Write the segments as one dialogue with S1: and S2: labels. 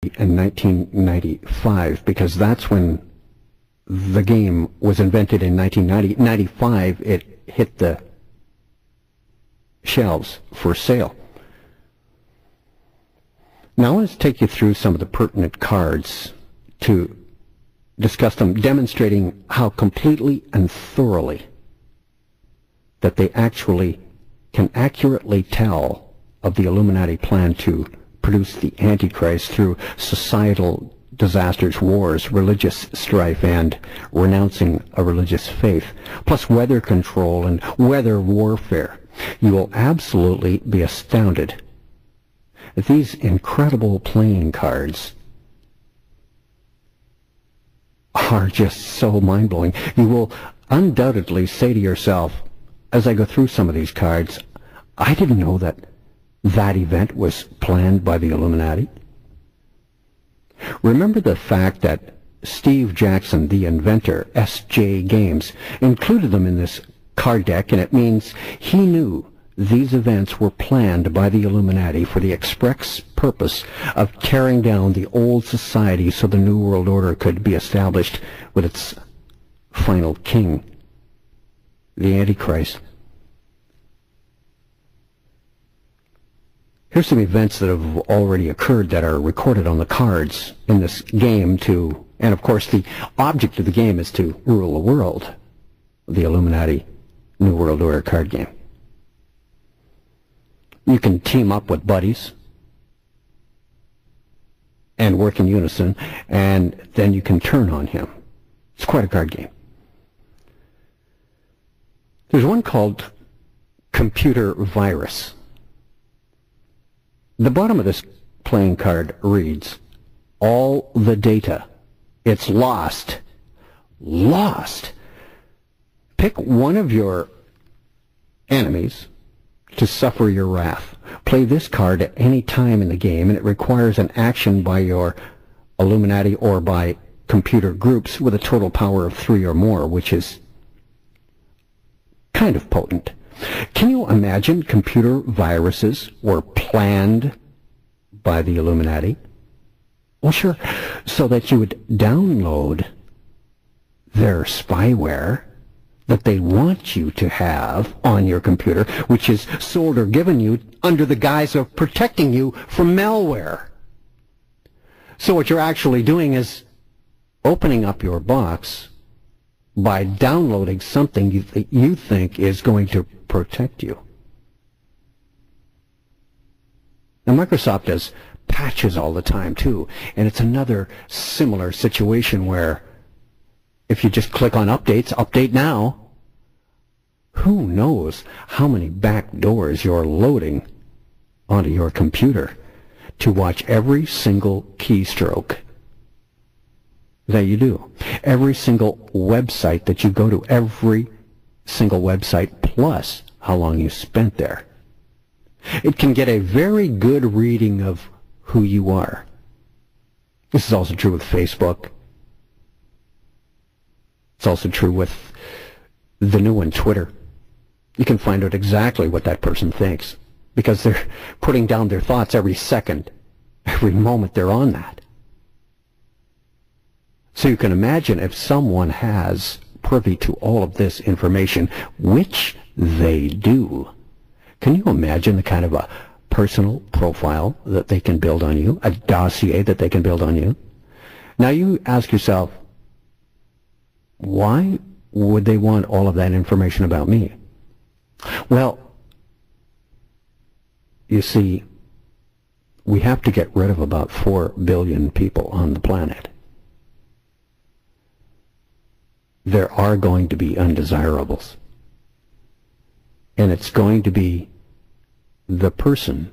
S1: in 1995, because that's when the game was invented. In 1995, it hit the shelves for sale. Now I want to take you through some of the pertinent cards to discuss them, demonstrating how completely and thoroughly that they actually can accurately tell of the Illuminati plan to produce the Antichrist through societal disasters, wars, religious strife, and renouncing a religious faith, plus weather control and weather warfare. You will absolutely be astounded at these incredible playing cards. Are just so mind-blowing. You will undoubtedly say to yourself, as I go through some of these cards, I didn't know that that event was planned by the Illuminati. Remember the fact that Steve Jackson, the inventor, SJ Games, included them in this card deck, and it means he knew these events were planned by the Illuminati for the express purpose of tearing down the old society so the New World Order could be established with its final king, the Antichrist. Here's some events that have already occurred that are recorded on the cards in this game and of course the object of the game is to rule the world, the Illuminati New World Order card game. You can team up with buddies and work in unison, and then you can turn on him. It's quite a card game. There's one called Computer Virus. The bottom of this playing card reads, all the data. It's lost. Lost. Pick one of your enemies to suffer your wrath. Play this card at any time in the game, and it requires an action by your Illuminati or by computer groups with a total power of 3 or more, which is kind of potent. Can you imagine computer viruses were planned by the Illuminati? Well, sure, so that you would download their spyware that they want you to have on your computer, which is sold or given you under the guise of protecting you from malware. So what you're actually doing is opening up your box by downloading something you think is going to protect you. Now, Microsoft does patches all the time, too, and it's another similar situation where if you just click on updates, update now, who knows how many back doors you're loading onto your computer to watch every single keystroke that you do, every single website that you go to, every single website, plus how long you spent there. It can get a very good reading of who you are. This is also true with Facebook. It's also true with the new one, Twitter. You can find out exactly what that person thinks because they're putting down their thoughts every second, every moment they're on that. So you can imagine if someone has privy to all of this information, which they do. Can you imagine the kind of a personal profile that they can build on you, a dossier that they can build on you? Now you ask yourself, why would they want all of that information about me? Well, you see, we have to get rid of about 4 billion people on the planet. There are going to be undesirables. And it's going to be the person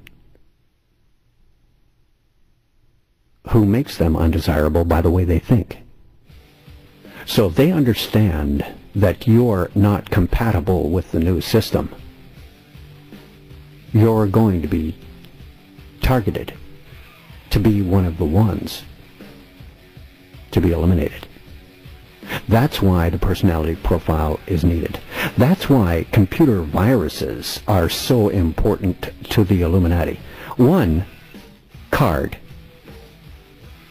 S1: who makes them undesirable by the way they think. So if they understand that you're not compatible with the new system, you're going to be targeted to be one of the ones to be eliminated. That's why the personality profile is needed. That's why computer viruses are so important to the Illuminati. One card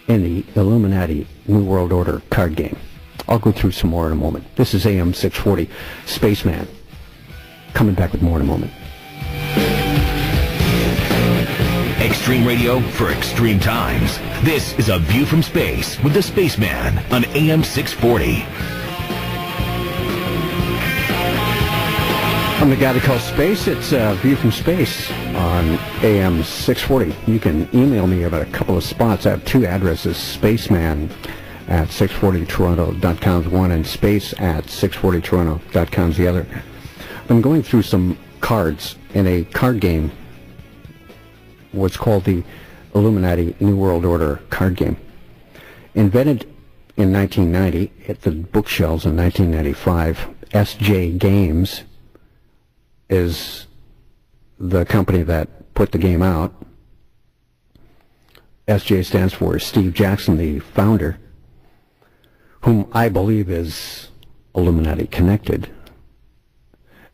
S1: in the Illuminati New World Order card game. I'll go through some more in a moment. This is AM 640 Spaceman. Coming back with more in a moment.
S2: Extreme radio for extreme times. This is A View from Space with the Spaceman on AM 640.
S1: I'm the guy that calls space. It's A View from Space on AM 640. You can email me about a couple of spots. I have two addresses, spaceman at 640toronto.com is one and space at 640toronto.com is the other. I'm going through some cards in a card game, what's called the Illuminati New World Order card game. Invented in 1990 at the bookshelves in 1995, SJ Games is the company that put the game out. SJ stands for Steve Jackson, the founder, whom I believe is Illuminati connected,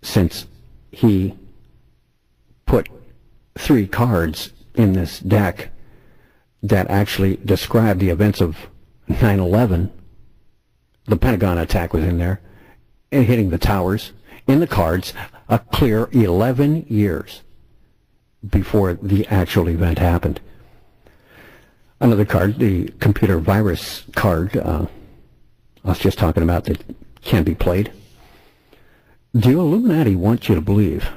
S1: since he put 3 cards in this deck that actually describe the events of 9/11. The Pentagon attack was in there, and hitting the towers, in the cards, a clear 11 years before the actual event happened. Another card, the computer virus card, I was just talking about, that can be played. The Illuminati want you to believe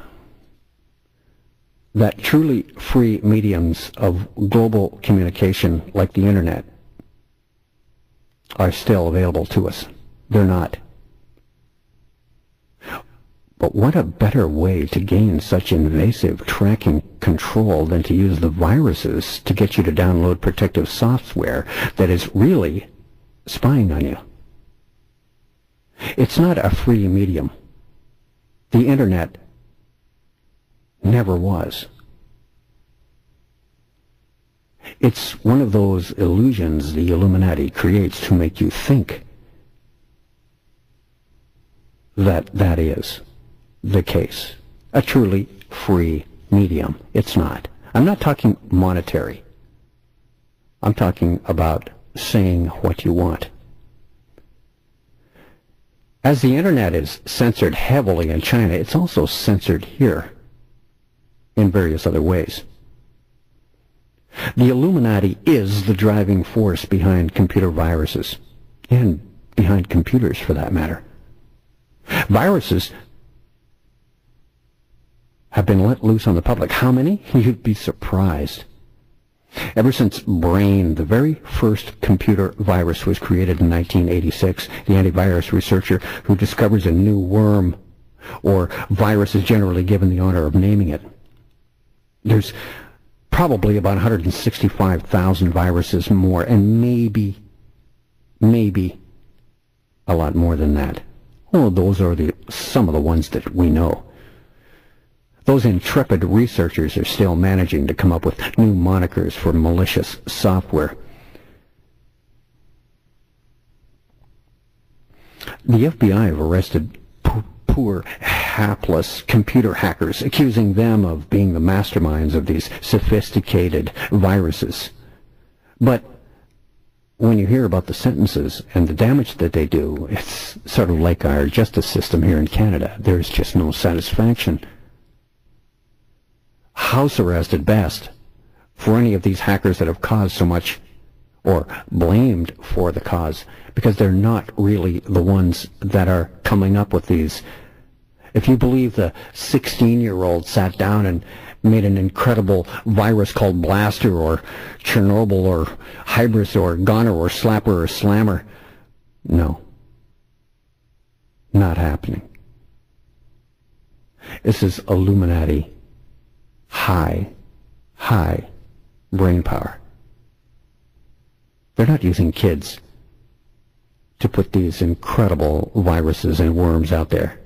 S1: that truly free mediums of global communication, like the internet, are still available to us. They're not. But what a better way to gain such invasive tracking control than to use the viruses to get you to download protective software that is really spying on you. It's not a free medium. The internet never was. It's one of those illusions the Illuminati creates to make you think that that is the case. A truly free medium. It's not. I'm not talking monetary. I'm talking about saying what you want. As the internet is censored heavily in China, it's also censored here in various other ways. The Illuminati is the driving force behind computer viruses, and behind computers for that matter. Viruses have been let loose on the public. How many? You'd be surprised. Ever since Brain, the very first computer virus, was created in 1986, the antivirus researcher who discovers a new worm, or virus, is generally given the honor of naming it. There's probably about 165,000 viruses more, and maybe a lot more than that. Well, those are some of the ones that we know. Those intrepid researchers are still managing to come up with new monikers for malicious software. The FBI have arrested poor, hapless computer hackers, accusing them of being the masterminds of these sophisticated viruses. But when you hear about the sentences and the damage that they do, it's sort of like our justice system here in Canada. There's just no satisfaction. House arrest at best for any of these hackers that have caused so much, or blamed for the cause, because they're not really the ones that are coming up with these. If you believe the 16-year-old sat down and made an incredible virus called Blaster or Chernobyl or Hybris or Goner or Slapper or Slammer, no, not happening. This is Illuminati high brain power. They're not using kids to put these incredible viruses and worms out there.